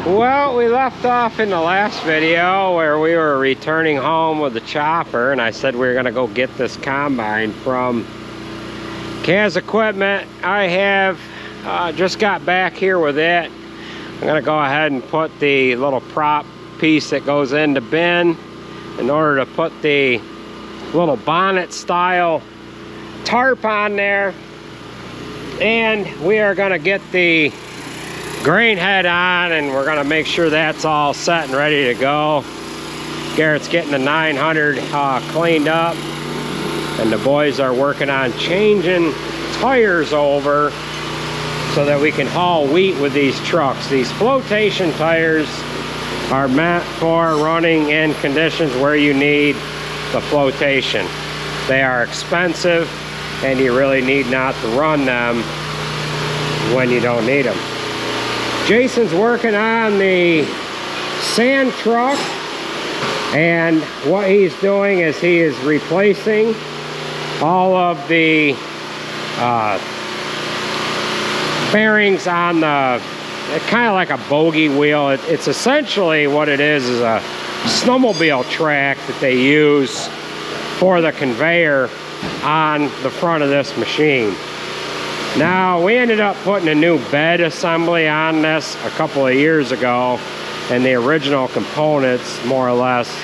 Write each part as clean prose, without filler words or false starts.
Well, we left off in the last video where we were returning home with the chopper, and I said we were going to go get this combine from Kaz Equipment. I have just got back here with it. I'm going to go ahead and put the little prop piece that goes in the bin in order to put the little bonnet style tarp on there. And we are going to get the grain head on, and we're going to make sure that's all set and ready to go. Garrett's getting the 900 cleaned up, and the boys are working on changing tires over so that we can haul wheat with these trucks. These flotation tires are meant for running in conditions where you need the flotation. They are expensive, and you really need not to run them when you don't need them. Jason's working on the sand truck, and what he's doing is he is replacing all of the bearings on the, kind of like a bogie wheel. It's essentially what it is a snowmobile track that they use for the conveyor on the front of this machine. Now, we ended up putting a new bed assembly on this a couple of years ago, and the original components, more or less,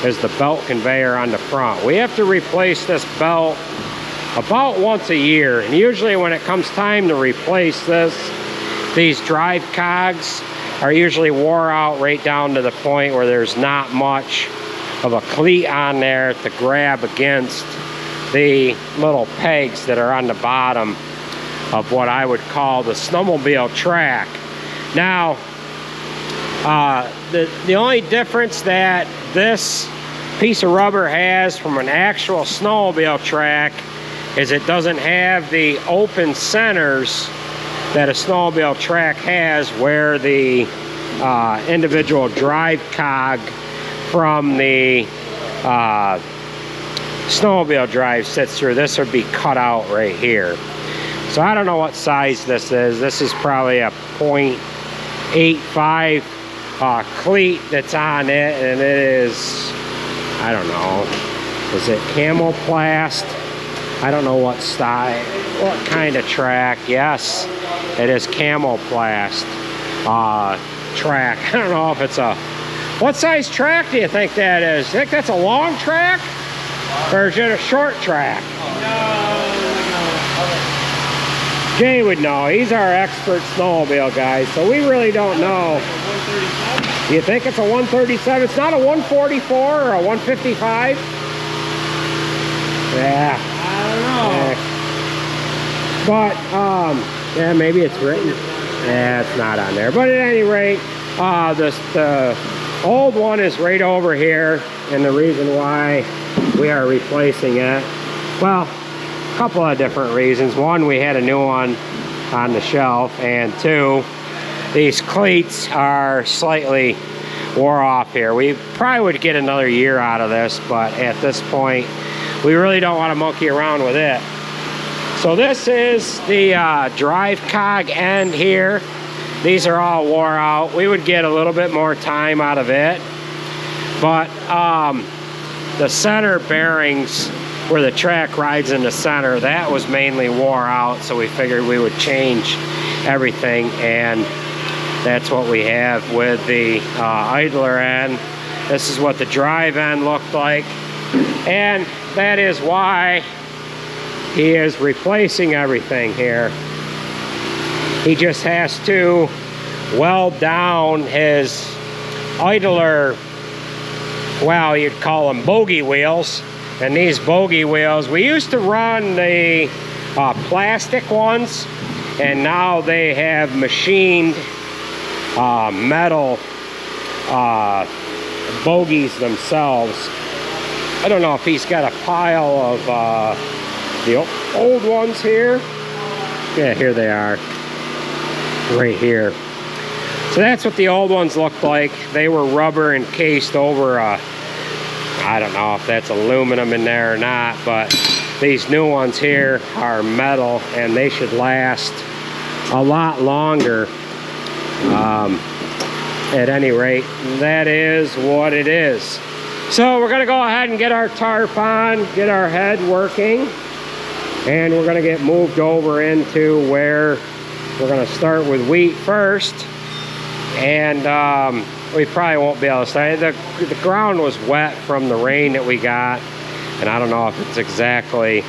is the belt conveyor on the front. We have to replace this belt about once a year, and usually when it comes time to replace this, these drive cogs are usually wore out right down to the point where there's not much of a cleat on there to grab against the little pegs that are on the bottom of what I would call the snowmobile track. Now, the only difference that this piece of rubber has from an actual snowmobile track is it doesn't have the open centers that a snowmobile track has, where the individual drive cog from the snowmobile drive sits through. This would be cut out right here. So I don't know what size this is. This is probably a 0.85 cleat that's on it, and it is, I don't know, is it Camoplast? I don't know what style, what kind of track. Yes, it is Camoplast track. I don't know if it's a, what size track do you think that is? You think that's a long track, or is it a short track? Jay would know. He's our expert snowmobile guy, so we really don't know. You think it's a 137? It's not a 144 or a 155? Yeah. I don't know. But, yeah, maybe it's written. Yeah, it's not on there. But at any rate, the old one is right over here, and the reason why we are replacing it, well, a couple of different reasons. One, we had a new one on the shelf, and two, these cleats are slightly wore off here. We probably would get another year out of this, but at this point, we really don't want to monkey around with it. So this is the drive cog end here. These are all wore out. We would get a little bit more time out of it, but the center bearings where the track rides in the center, that was mainly wore out, so we figured we would change everything, and that's what we have with the idler end. This is what the drive end looked like, and that is why he is replacing everything here. He just has to weld down his idler, well, you'd call them bogie wheels. And these bogie wheels, we used to run the plastic ones, and now they have machined metal bogies themselves. I don't know if he's got a pile of the old ones here. Yeah, here they are, right here. So that's what the old ones looked like. They were rubber encased over a, I don't know if that's aluminum in there or not, but these new ones here are metal, and they should last a lot longer. at any rate, that is what it is. So we're gonna go ahead and get our tarp on, get our head working, and we're gonna get moved over into where we're gonna start with wheat first. And we probably won't be able to start. The ground was wet from the rain that we got, and I don't know if it's exactly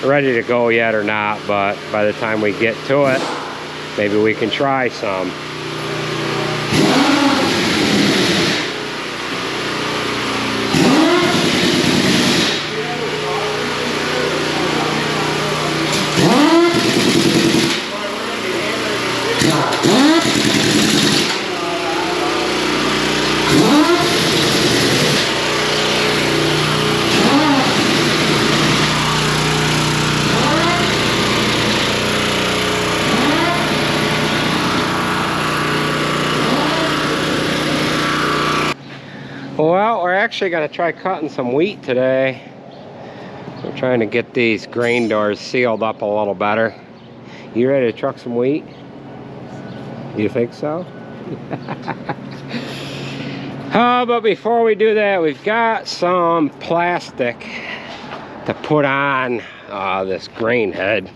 ready to go yet or not, but by the time we get to it, maybe we can try some. Well, we're actually going to try cutting some wheat today. We're trying to get these grain doors sealed up a little better. You ready to truck some wheat? You think so? But before we do that, we've got some plastic to put on this grain head.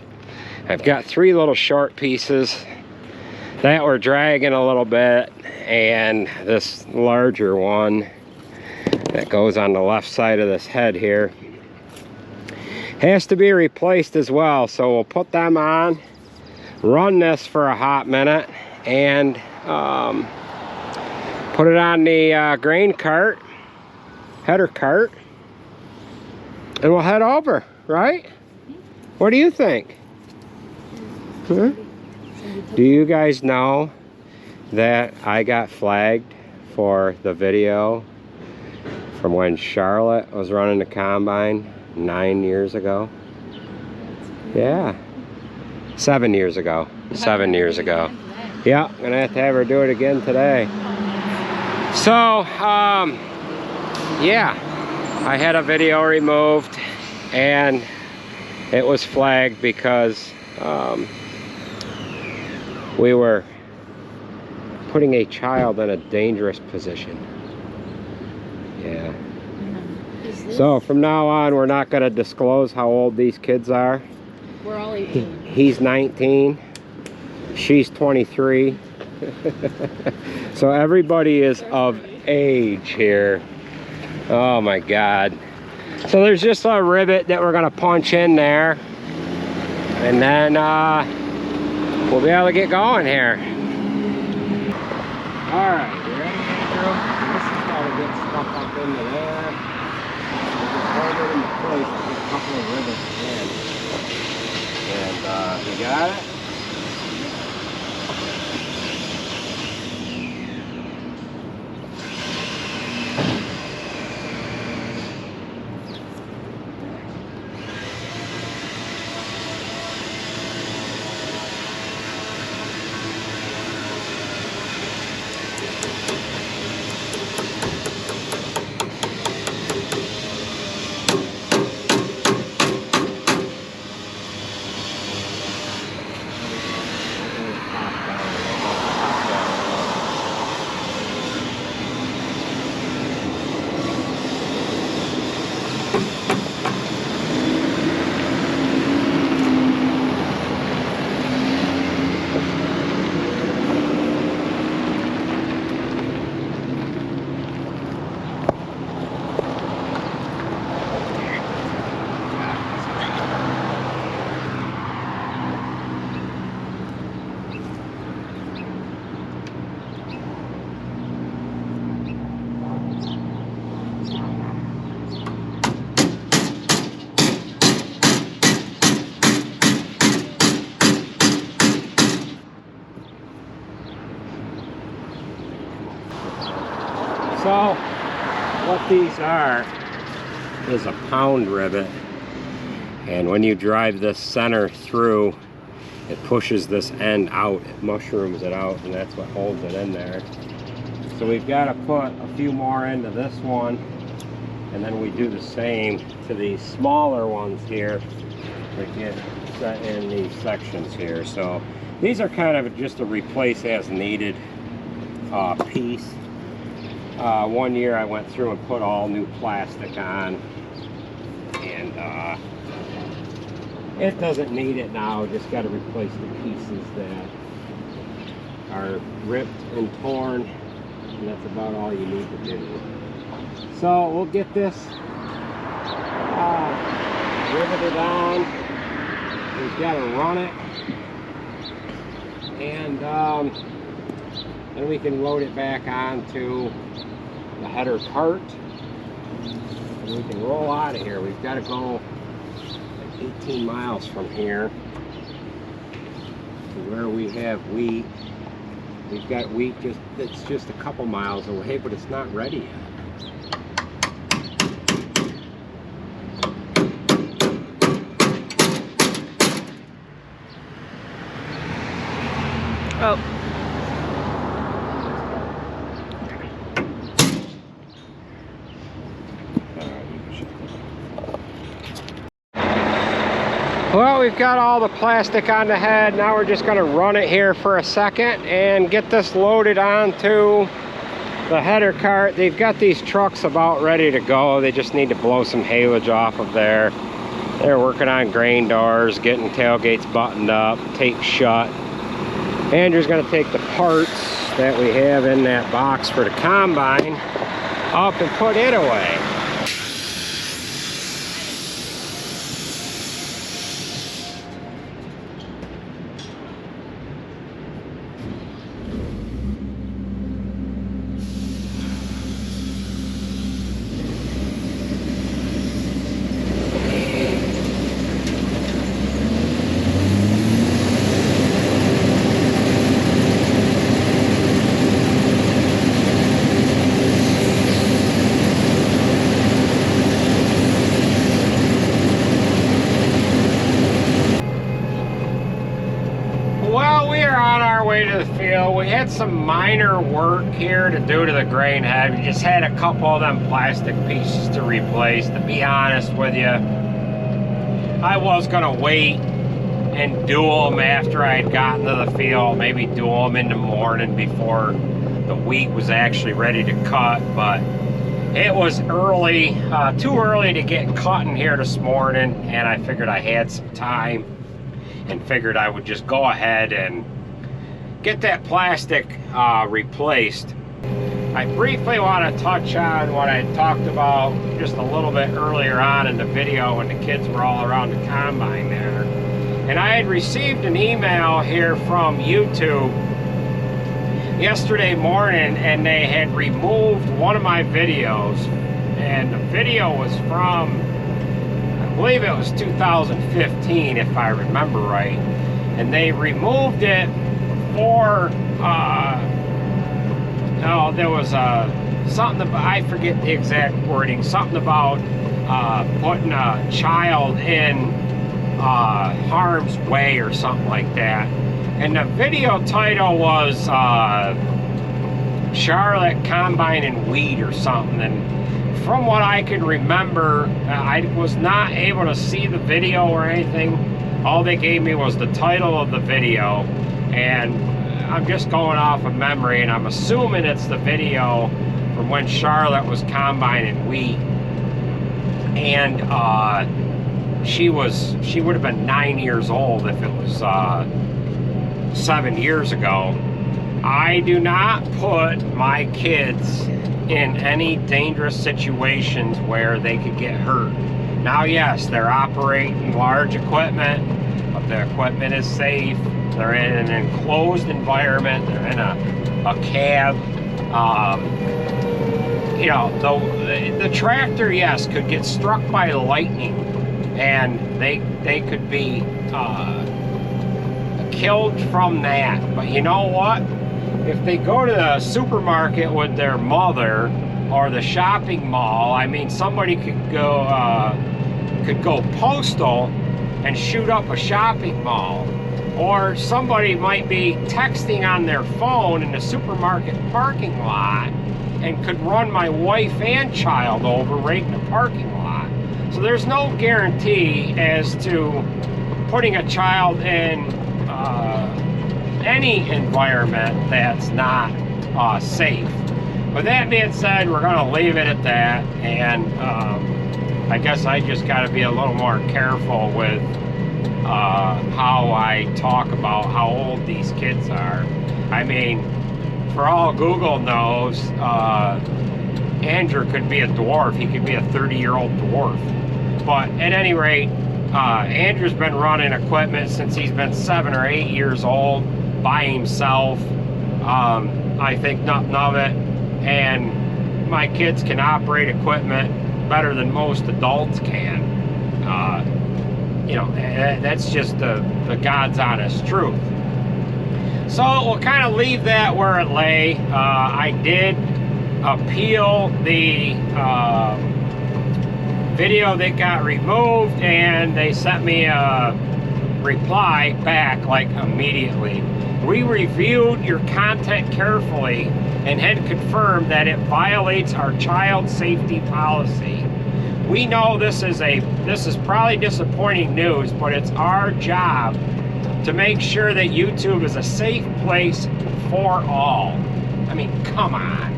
I've got 3 little short pieces that were dragging a little bit, and this larger one that goes on the left side of this head here has to be replaced as well. So we'll put them on, run this for a hot minute, and put it on the grain cart, header cart, and we'll head over, right? What do you think? Huh? Do you guys know that I got flagged for the video from when Charlotte was running the combine 9 years ago? Yeah, 7 years ago. 7 years ago. Yeah, I'm gonna have to have her do it again today. So, yeah, I had a video removed, and it was flagged because we were putting a child in a dangerous position. Yeah. So from now on, we're not going to disclose how old these kids are. We're all 18. He's 19. She's 23. So everybody is of age here. Oh my God. So there's just a rivet that we're going to punch in there. And then we'll be able to get going here. All right, you ready, Andrew? This is how to get stuff up into there. Just hold it into place with a couple of rivets in. And you got it? So what these are is a pound rivet, and when you drive this center through, it pushes this end out, it mushrooms it out, and that's what holds it in there. So we've got to put a few more into this one, and then we do the same to these smaller ones here that get set in these sections here. So these are kind of just a replace as needed piece. One year I went through and put all new plastic on, and it doesn't need it now. Just got to replace the pieces that are ripped and torn, and that's about all you need to do. So we'll get this riveted on. We've got to run it, and then we can load it back onto the header cart, and we can roll out of here. We've got to go like 18 miles from here to where we have wheat. We've got wheat that's just a couple miles away, but it's not ready yet. Oh. Well, we've got all the plastic on the head. Now we're just going to run it here for a second and get this loaded onto the header cart. They've got these trucks about ready to go. They just need to blow some haylage off of there. They're working on grain doors, getting tailgates buttoned up, taped shut. Andrew's going to take the parts that we have in that box for the combine up and put it away. To the field. We had some minor work here to do to the grain head. We just had a couple of them plastic pieces to replace. To be honest with you, I was gonna wait and do them after I had gotten to the field, maybe do them in the morning before the wheat was actually ready to cut, but it was early, too early to get cutting here this morning, and I figured I had some time and figured I would just go ahead and get that plastic replaced. I briefly want to touch on what I talked about just a little bit earlier on in the video when the kids were all around the combine there. And I had received an email here from YouTube yesterday morning, and they had removed one of my videos, and the video was from, I believe it was 2015 if I remember right, and they removed it for there was something about, I forget the exact wording, something about putting a child in harm's way or something like that. And the video title was Charlotte Combining Wheat or something. And from what I can remember, I was not able to see the video or anything. All they gave me was the title of the video, and I'm just going off of memory, and I'm assuming it's the video from when Charlotte was combining wheat. And she would have been 9 years old if it was 7 years ago. I do not put my kids in any dangerous situations where they could get hurt. Now, yes, they're operating large equipment, but the equipment is safe. They're in an enclosed environment. They're in a cab. You know, the tractor, yes, could get struck by lightning, and they could be killed from that. But you know what? If they go to the supermarket with their mother or the shopping mall, I mean, somebody could go postal and shoot up a shopping mall. Or somebody might be texting on their phone in the supermarket parking lot and could run my wife and child over right in the parking lot. So there's no guarantee as to putting a child in any environment that's not safe. With that being said, we're going to leave it at that, and I guess I just got to be a little more careful with how I talk about how old these kids are. I mean, for all Google knows, Andrew could be a dwarf. He could be a 30-year-old dwarf. But at any rate, Andrew's been running equipment since he's been 7 or 8 years old by himself. I think nothing of it. And my kids can operate equipment better than most adults can. You know, that's just the God's honest truth. So we'll kind of leave that where it lay. I did appeal the video that got removed, and they sent me a reply back like immediately. We reviewed your content carefully and had confirmed that it violates our child safety policy. We know this is probably disappointing news, but it's our job to make sure that YouTube is a safe place for all. I mean, come on.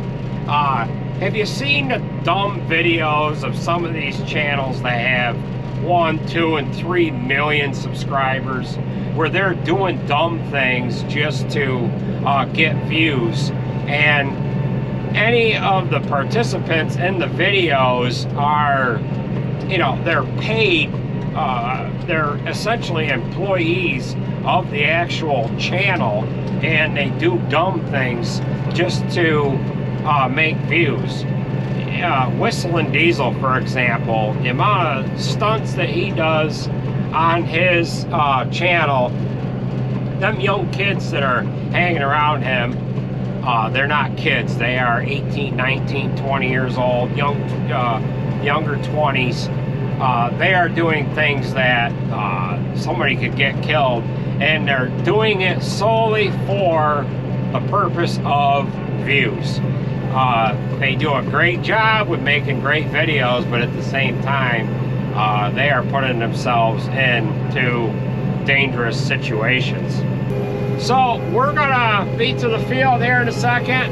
Have you seen the dumb videos of some of these channels that have 1, 2, and 3 million subscribers, where they're doing dumb things just to get views? And any of the participants in the videos are, you know, they're paid, they're essentially employees of the actual channel, and they do dumb things just to make views. Whistling Diesel, for example, the amount of stunts that he does on his channel, them young kids that are hanging around him, they're not kids. They are 18, 19, 20 years old, younger 20s. They are doing things that somebody could get killed, and they're doing it solely for the purpose of views. They do a great job with making great videos, but at the same time, they are putting themselves into dangerous situations. So we're gonna be to the field here in a second.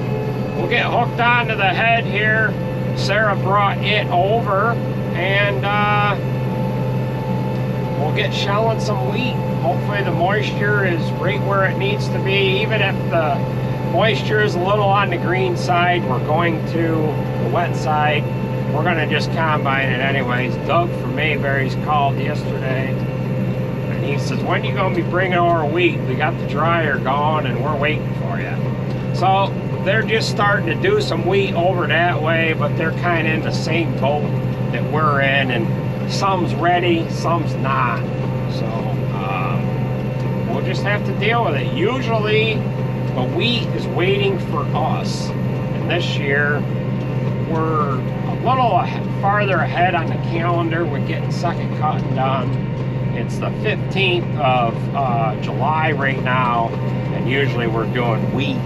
We'll get hooked onto the head here. Sarah brought it over, and we'll get shelling some wheat. Hopefully the moisture is right where it needs to be. Even if the moisture is a little on the green side, we're going to the wet side. We're gonna just combine it anyways. Doug from Mayberry's called yesterday, and he says, when you gonna be bringing over wheat? We got the dryer going and we're waiting for you. So they're just starting to do some wheat over that way, but they're kind of in the same boat that we're in, and some's ready, some's not. So we'll just have to deal with it. Usually the wheat is waiting for us, and this year we're a little farther ahead on the calendar. We're getting second cutting done. It's the 15th of July right now, and usually we're doing wheat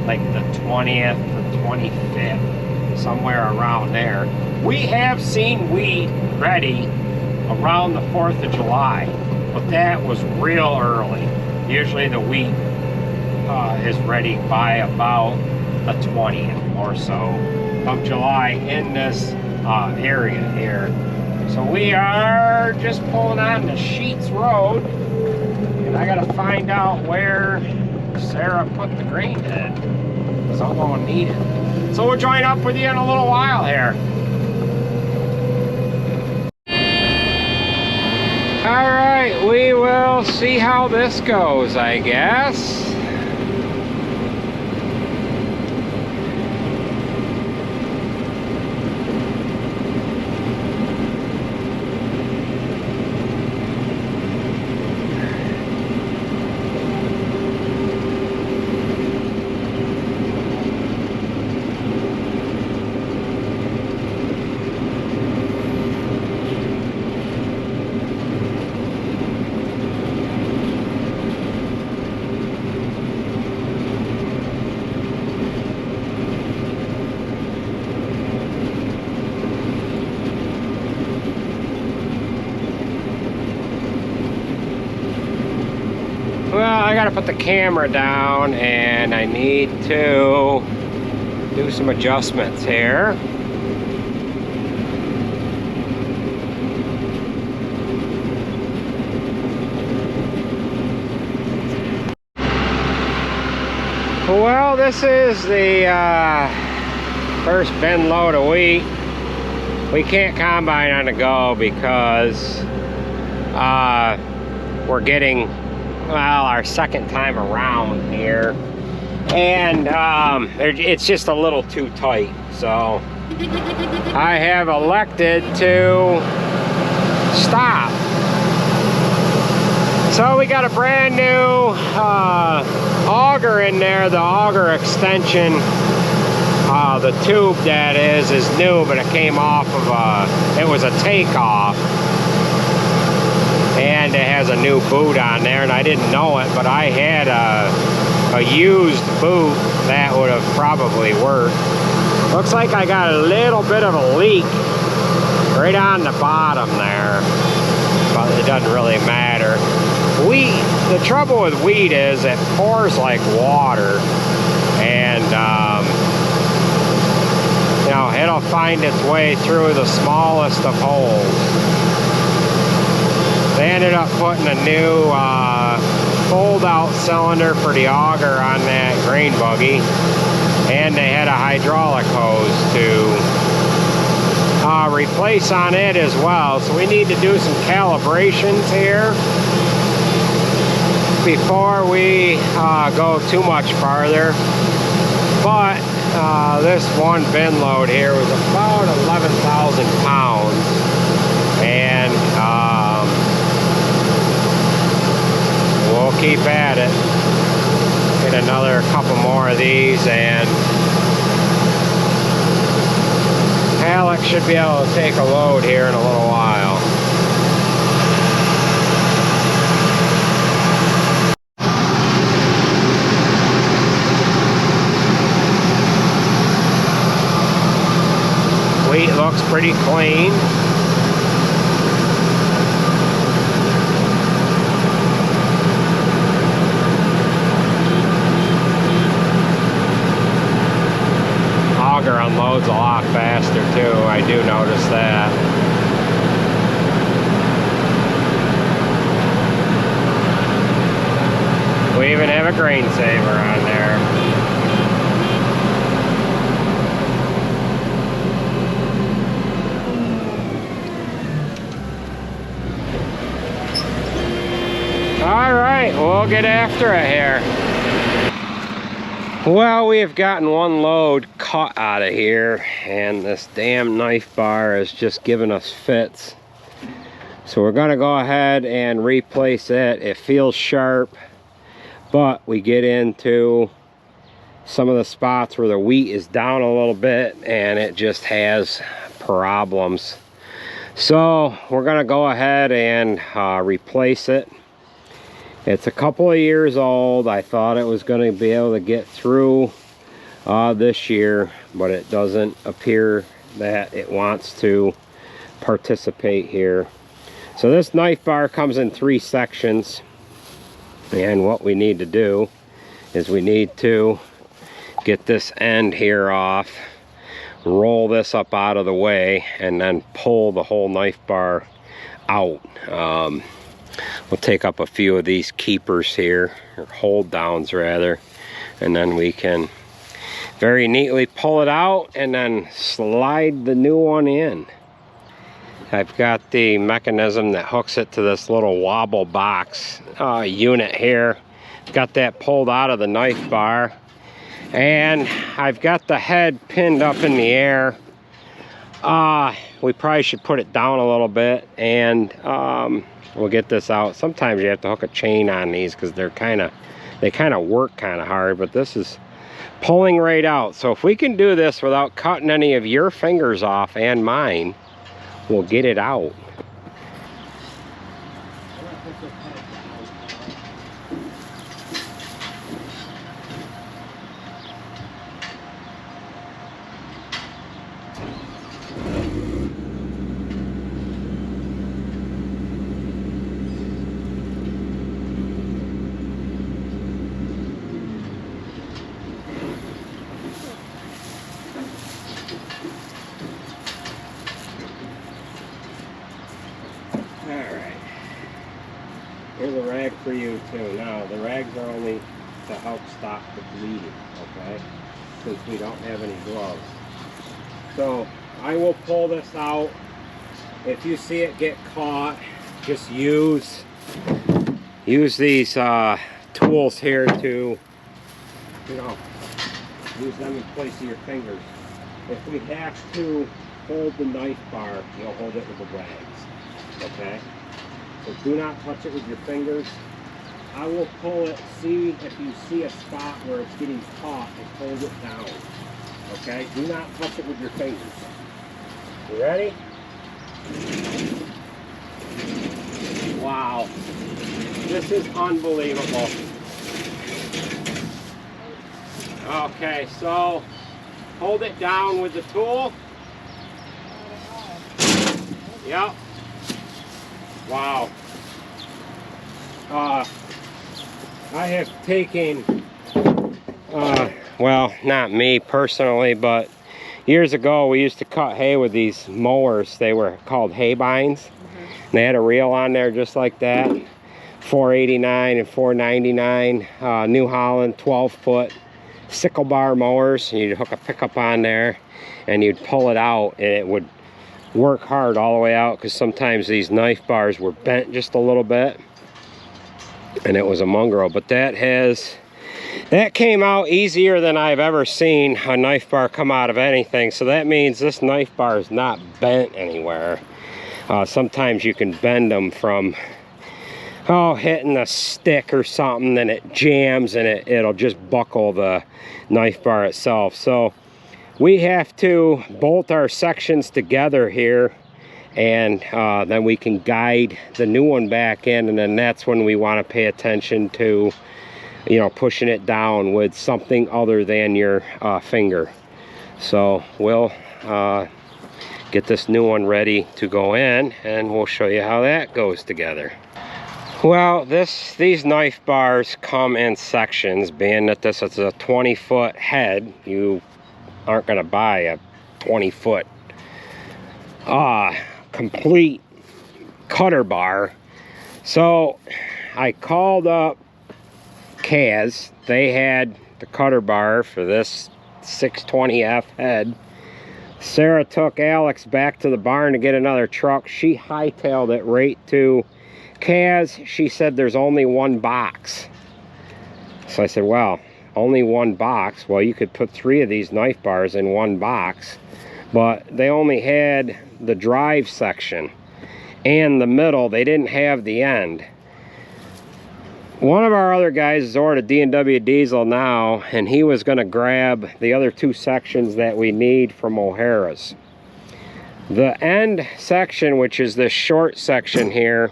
like the 20th or 25th, somewhere around there. We have seen wheat ready around the 4th of July, but that was real early. Usually the wheat is ready by about the 20th or so of July in this area here. So we are just pulling on the Sheets Road, and I gotta find out where Sarah put the grain head, because I'm gonna need it. So we'll join up with you in a little while here. All right, we will see how this goes, I guess. gotta put the camera down and I need to do some adjustments here. Well, this is the first bin load of wheat. We can't combine on the go because we're getting, well, our second time around here, and it's just a little too tight. So I have elected to stop. So we got a brand new auger in there. The auger extension, the tube that is new, but it came off of it was a takeoff, and it has a new boot on there, and I didn't know it, but I had a used boot that would have probably worked. Looks like I got a little bit of a leak right on the bottom there, but it doesn't really matter. The trouble with wheat is it pours like water, and you know, it'll find its way through the smallest of holes. They ended up putting a new fold-out cylinder for the auger on that grain buggy, and they had a hydraulic hose to replace on it as well. So we need to do some calibrations here before we go too much farther. But this one bin load here was about 11,000 pounds, and we'll keep at it. Get another couple more of these, and Alex should be able to take a load here in a little while. Wheat looks pretty clean. Auger unloads a lot faster too, I do notice that. We even have a grain saver on there. All right, we'll get after it here. Well, we have gotten one load cut out of here, and this damn knife bar is just giving us fits. So we're gonna go ahead and replace it. It feels sharp, but we get into some of the spots where the wheat is down a little bit and it just has problems. So we're gonna go ahead and replace it. It's a couple of years old. I thought it was going to be able to get through this year, but it doesn't appear that it wants to participate here. So this knife bar comes in 3 sections, and what we need to do is we need to get this end here off, roll this up out of the way, and then pull the whole knife bar out. We'll take up a few of these keepers here, or hold downs rather, and then we can very neatly pull it out and then slide the new one in. I've got the mechanism that hooks it to this little wobble box unit here. Got that pulled out of the knife bar, and I've got the head pinned up in the air. We probably should put it down a little bit, and we'll get this out. Sometimes you have to hook a chain on these because they kind of work kind of hard, but this is pulling right out. So if we can do this without cutting any of your fingers off and mine, we'll get it out. for you too. Now, the rags are only to help stop the bleeding, okay? Since we don't have any gloves. So, I will pull this out. If you see it get caught, just use these tools here to, you know, use them in place of your fingers. If we have to hold the knife bar, you'll hold it with the rags, okay? So do not touch it with your fingers. I will pull it, see if you see a spot where it's getting caught, and hold it down, okay? Do not touch it with your fingers. You ready? Wow, this is unbelievable. Okay, so hold it down with the tool. Yep. Wow. I have taken, well, not me personally, but years ago we used to cut hay with these mowers. They were called hay binds. They had a reel on there just like that. $4.89 and $4.99. New Holland 12-foot sickle bar mowers. You'd hook a pickup on there and you'd pull it out, and it would work hard all the way out, because sometimes these knife bars were bent just a little bit and it was a mongrel. But that came out easier than I've ever seen a knife bar come out of anything. So that means this knife bar is not bent anywhere. Sometimes you can bend them from hitting a stick or something, and it jams and it'll just buckle the knife bar itself. So we have to bolt our sections together here, and then we can guide the new one back in, and then that's when we want to pay attention to, you know, pushing it down with something other than your finger. So we'll get this new one ready to go in, and we'll show you how that goes together. Well, these knife bars come in sections. Being that this is a 20-foot head, you aren't going to buy a 20-foot complete cutter bar. So I called up Kaz. They had the cutter bar for this 620F head. Sarah took Alex back to the barn to get another truck. She hightailed it right to Kaz. She said there's only one box. So I said, well, only one box? Well, you could put 3 of these knife bars in one box. But they only had the drive section and the middle. They didn't have the end. One of our other guys is ordered a D&W diesel now, and he was going to grab the other 2 sections that we need from O'Hara's. The end section, which is this short section here,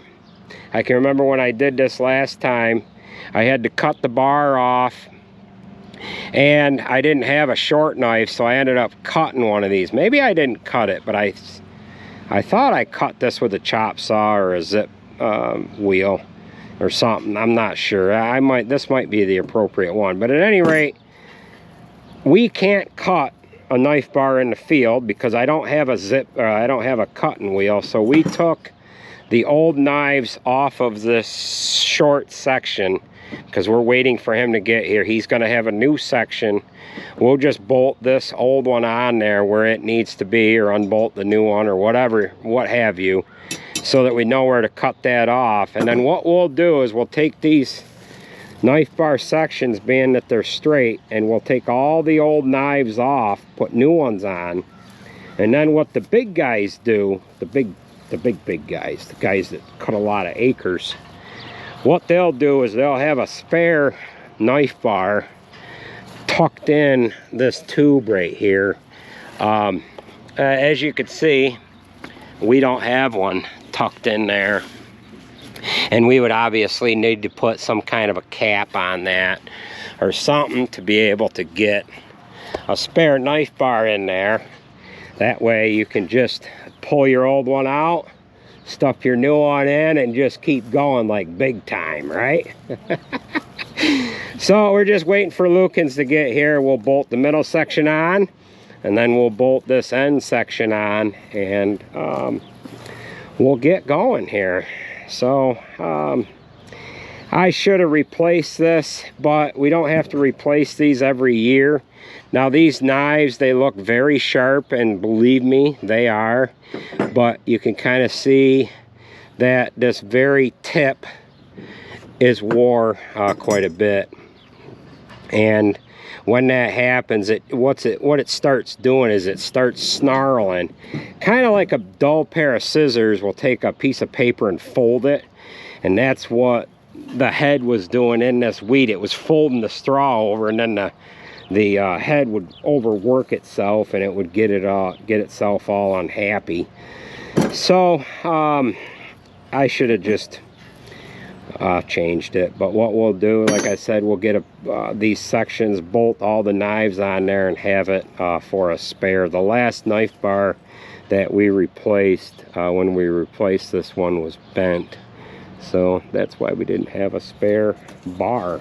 I can remember when I did this last time, I had to cut the bar off, and I didn't have a short knife, so I ended up cutting one of these. Maybe I didn't cut it, but I thought I cut this with a chop saw or a zip wheel or something. I'm not sure. This might be the appropriate one. But at any rate, we can't cut a knife bar in the field because I don't have I don't have a cutting wheel. So we took the old knives off of this short section because we're waiting for him to get here. He's going to have a new section. We'll just bolt this old one on there where it needs to be, or unbolt the new one, or whatever, what have you, so that we know where to cut that off. And then what we'll do is we'll take these knife bar sections, being that they're straight, and we'll take all the old knives off, put new ones on. And then what the big guys do, the big guys, the guys that cut a lot of acres, what they'll do is they'll have a spare knife bar tucked in this tube right here. As you can see, we don't have one tucked in there, and we would obviously need to put some kind of a cap on that or something to be able to get a spare knife bar in there. That way you can just pull your old one out, stuff your new one in, and just keep going like big time, right? So we're just waiting for Lukens to get here. We'll bolt the middle section on, and then we'll bolt this end section on, and we'll get going here. So I should have replaced this, but we don't have to replace these every year. Now these knives, they look very sharp, and believe me, they are. But you can kind of see that this very tip is wore quite a bit. And when that happens, what it starts doing is it starts snarling. Kind of like a dull pair of scissors will take a piece of paper and fold it. And that's what the head was doing in this wheat. It was folding the straw over, and then the head would overwork itself, and it would get itself all unhappy. So I should have just changed it. But what we'll do, like I said, we'll get these sections, bolt all the knives on there, and have it for a spare. The last knife bar that we replaced when we replaced this one was bent, so that's why we didn't have a spare bar.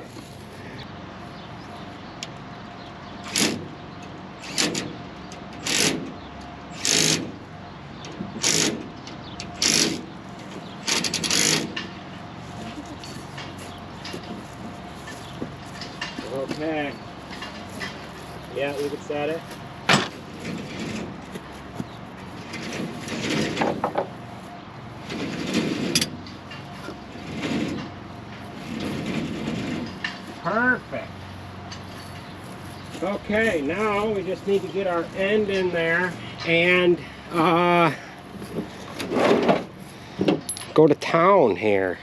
Okay. Yeah, we can set it. Perfect. Okay, now we just need to get our end in there and go to town here.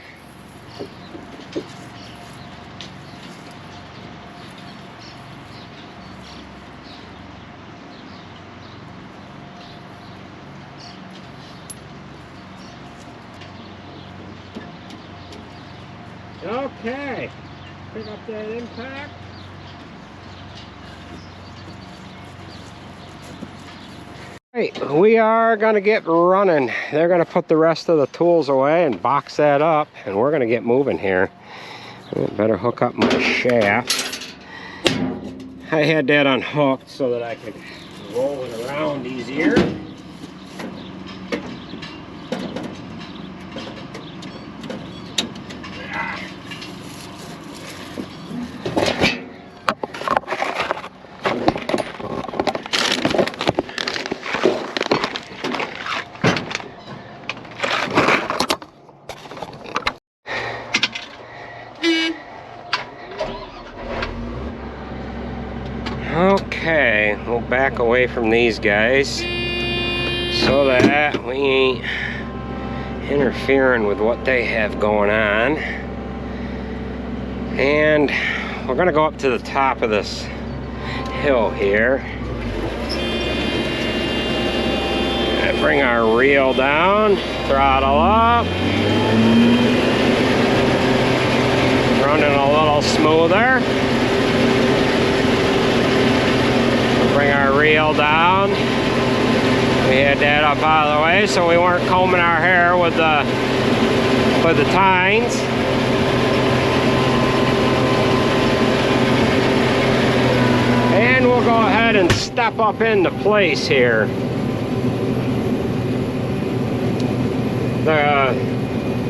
Okay, pick up that impact. Right, we are gonna get running. They're gonna put the rest of the tools away and box that up, and we're gonna get moving here. I better hook up my shaft. I had that unhooked so that I could roll it around easier. Okay, we'll back away from these guys so that we ain't interfering with what they have going on. And we're gonna go up to the top of this hill here. And bring our reel down, throttle up. Running a little smoother. Bring our reel down. We had that up out of the way so we weren't combing our hair with the tines. And we'll go ahead and step up into place here. The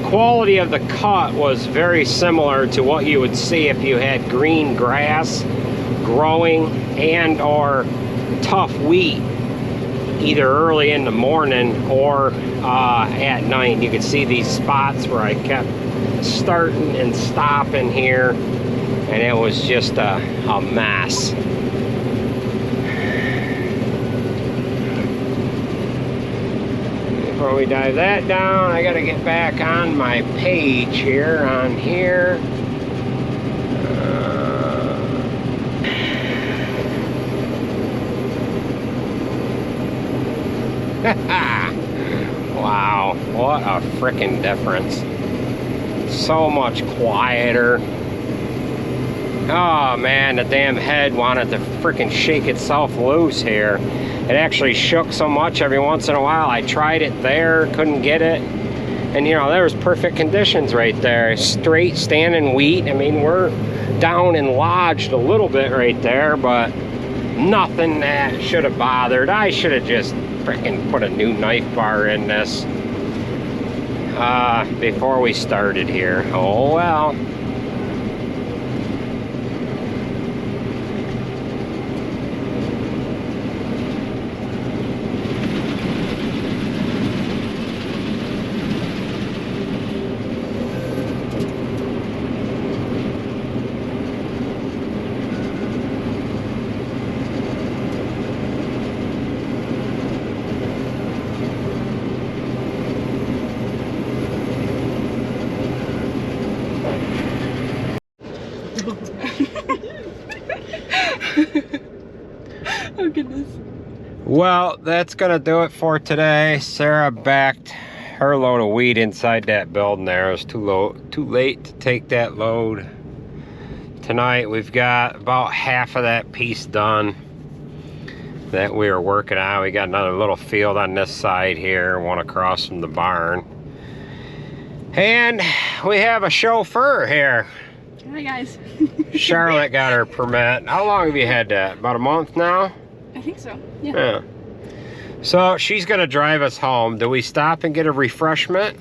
quality of the cut was very similar to what you would see if you had green grass growing and or tough wheat either early in the morning or at night. You could see these spots where I kept starting and stopping here, and it was just a mess. Before we dive that down, I gotta get back on my page here on here. Wow, what a frickin' difference. So much quieter. Oh man, the damn head wanted to frickin' shake itself loose here. It actually shook so much every once in a while. I tried it there, couldn't get it. And you know, there was perfect conditions right there. Straight standing wheat. I mean, we're down and lodged a little bit right there, but nothing that should have bothered. I should have just frickin' put a new knife bar in this before we started here. Oh well. Oh goodness. Well, that's gonna do it for today. Sarah backed her load of weed inside that building there. It was too late to take that load. Tonight we've got about half of that piece done that we are working on. We got another little field on this side here, one across from the barn. And we have a chauffeur here. Hi guys. Charlotte got her permit. How long have you had that? About a month now? I think so. Yeah. Yeah. So she's gonna drive us home. Do we stop and get a refreshment?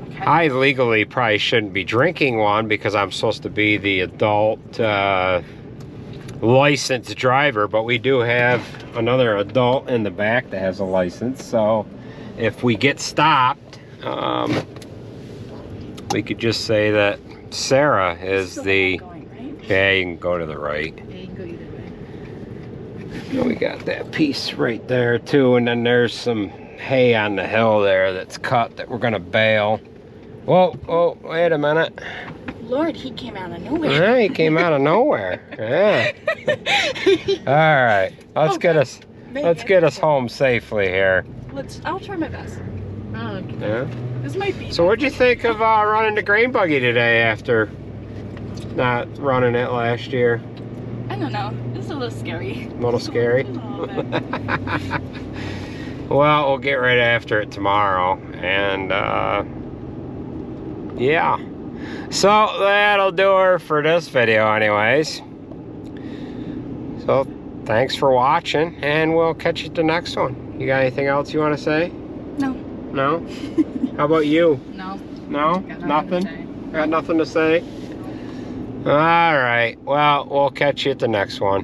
Okay. I legally probably shouldn't be drinking one because I'm supposed to be the adult licensed driver, but we do have another adult in the back that has a license. So if we get stopped, we could just say that Sarah is the... Going, right? Yeah, you can go to the right. Yeah, you can go either way. We got that piece right there too, and then there's some hay on the hill there that's cut that we're gonna bale. Whoa, oh, wait a minute. Lord, he came out of nowhere. Yeah, he came out of nowhere. Yeah. All right, let's get us home safely here. I'll try my best. Oh, okay. Yeah. This might be. So what'd you think of running the grain buggy today after not running it last year? I don't know. It's a little scary. A little scary? A little bit. Well, we'll get right after it tomorrow, and yeah. So that'll do her for this video anyways. So thanks for watching, and we'll catch you at the next one. You got anything else you want to say? No. No? How about you? No. No? Got Nothing? Got nothing to say? All right. Well, we'll catch you at the next one.